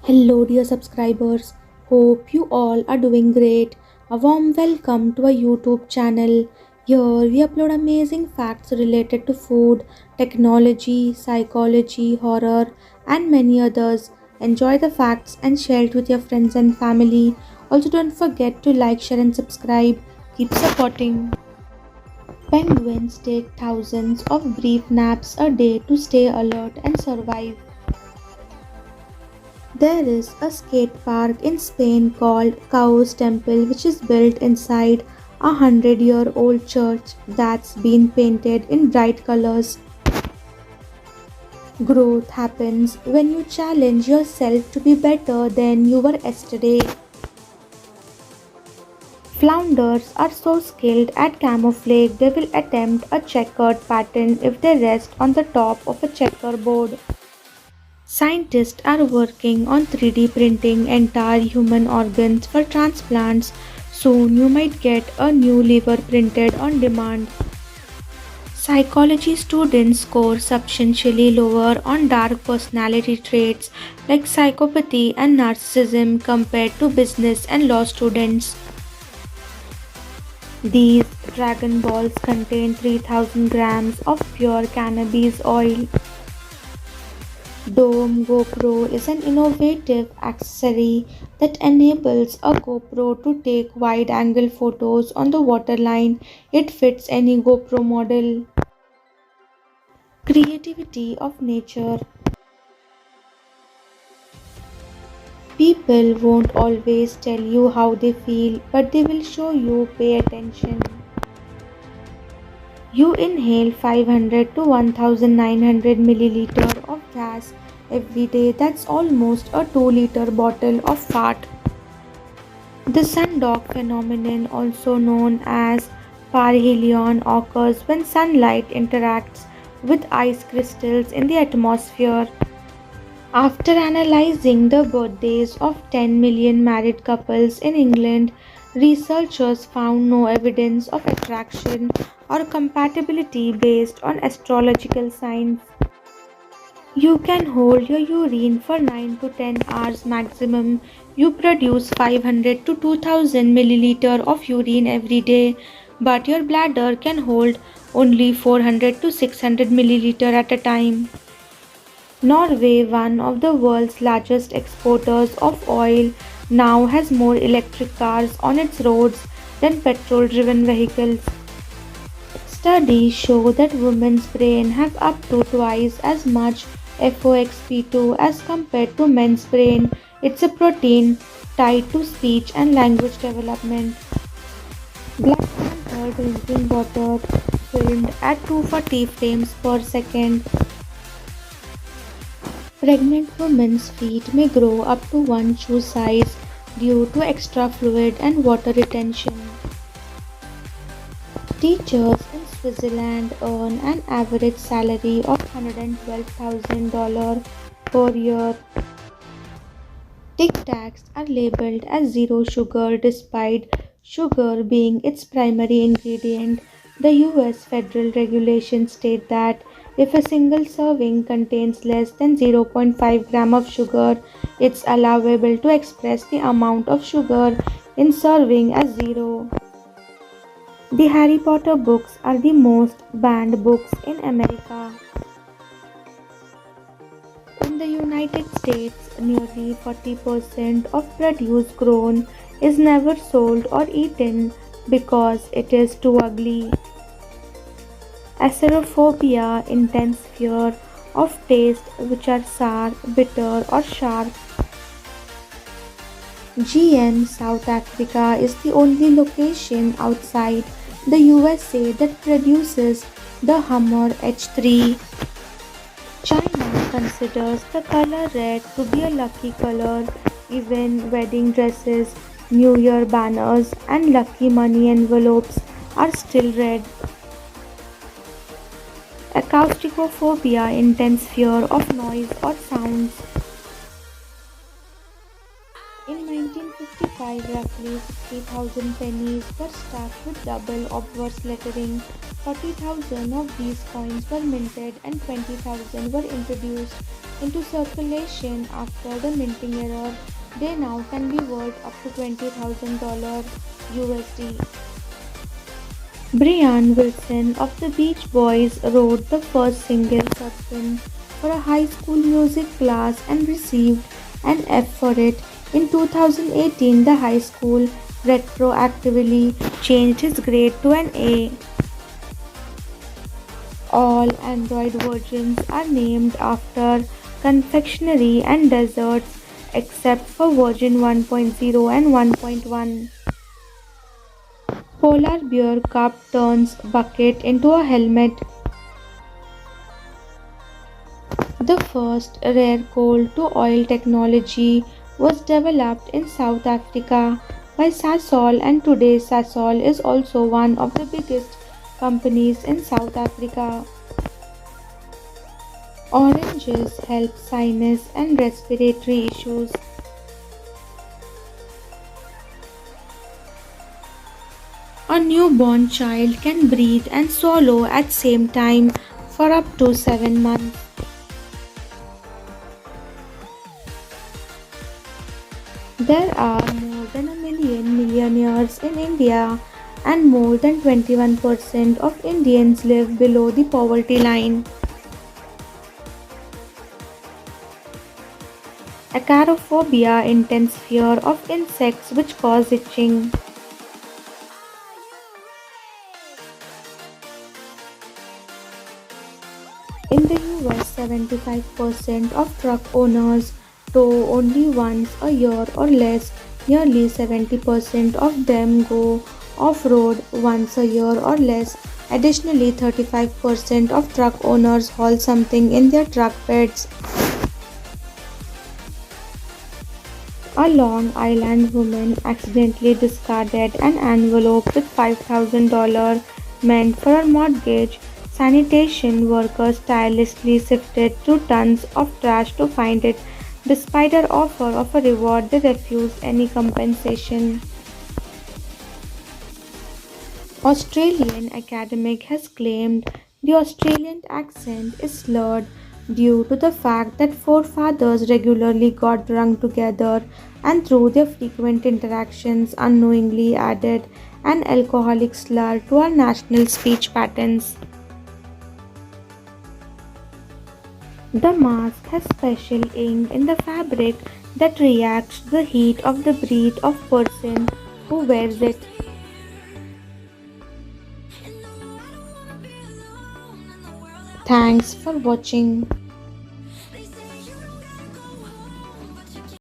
Hello, dear subscribers. Hope you all are doing great. A warm welcome to our YouTube channel. Here we upload amazing facts related to food, technology, psychology, horror, and many others. Enjoy the facts and share it with your friends and family. Also, don't forget to like, share, and subscribe. Keep supporting. Penguins take thousands of brief naps a day to stay alert and survive. There is a skate park in Spain called Chaos Temple, which is built inside a 100-year-old church that's been painted in bright colors. Growth happens when you challenge yourself to be better than you were yesterday. Flounders are so skilled at camouflage they will attempt a checkered pattern if they rest on the top of a checkerboard. Scientists are working on 3D printing entire human organs for transplants. Soon you might get a new liver printed on demand. Psychology students score substantially lower on dark personality traits like psychopathy and narcissism compared to business and law students. These Dragon Balls contain 3000 grams of pure cannabis oil. Dome GoPro is an innovative accessory that enables a GoPro to take wide-angle photos on the waterline. It fits any GoPro model. Creativity of nature. People won't always tell you how they feel, but they will show you. Pay attention. You inhale 500 to 1900 milliliter of gas every day. That's almost a 2-liter bottle of fat. The sundog phenomenon, also known as parhelion, occurs when sunlight interacts with ice crystals in the atmosphere. After analyzing the birthdays of 10 million married couples in England, researchers found no evidence of attraction or compatibility based on astrological signs. You can hold your urine for 9 to 10 hours maximum. You produce 500 to 2000 milliliter of urine every day, but your bladder can hold only 400 to 600 milliliter at a time. Norway, one of the world's largest exporters of oil, now has more electric cars on its roads than petrol-driven vehicles. Studies show that women's brains have up to twice as much FOXP2 as compared to men's brain. It's a protein tied to speech and language development. Black panther drinking water filmed at 240 frames per second. Pregnant women's feet may grow up to one shoe size due to extra fluid and water retention. Teachers in Switzerland earn an average salary of $112,000 per year. Tic Tacs are labeled as zero sugar despite sugar being its primary ingredient. The US federal regulations state that if a single serving contains less than 0.5 gram of sugar, it's allowable to express the amount of sugar in serving as zero. The Harry Potter books are the most banned books in America. In the United States, nearly 40% of produce grown is never sold or eaten because it is too ugly. Acerophobia, intense fear of taste which are sour, bitter, or sharp. GM South Africa is the only location outside the USA that produces the Hummer H3. China considers the color red to be a lucky color. Even wedding dresses, New Year banners, and lucky money envelopes are still red. Acousticophobia, intense fear of noise or sounds. In 1955, roughly 60,000 pennies were stuck with double obverse lettering. 40,000 of these coins were minted and 20,000 were introduced into circulation after the minting error. They now can be worth up to $20,000 USD. Brian Wilson of the Beach Boys wrote the first single Substance for a high school music class and received an F for it. In 2018, the high school retroactively changed his grade to an A. All Android versions are named after confectionery and desserts except for version 1.0 and 1.1. Polar bear cup turns bucket into a helmet. The first rare coal to oil technology was developed in South Africa by Sasol, and today Sasol is also one of the biggest companies in South Africa. Oranges help sinus and respiratory issues. A newborn child can breathe and swallow at same time for up to 7 months. There are more than a million millionaires in India, and more than 21% of Indians live below the poverty line. Acrophobia, intense fear of insects which cause itching. In the US, 75% of truck owners tow only once a year or less. Nearly 70% of them go off road once a year or less. Additionally, 35% of truck owners haul something in their truck beds. A Long Island woman accidentally discarded an envelope with $5,000 meant for her mortgage. Sanitation workers tirelessly sifted through tons of trash to find it. Despite her offer of a reward, they refused any compensation. Australian academic has claimed the Australian accent is slurred due to the fact that forefathers regularly got drunk together and through their frequent interactions unknowingly added an alcoholic slur to our national speech patterns. The mask has special ink in the fabric that reacts to the heat of the breath of person who wears it. Thanks for watching.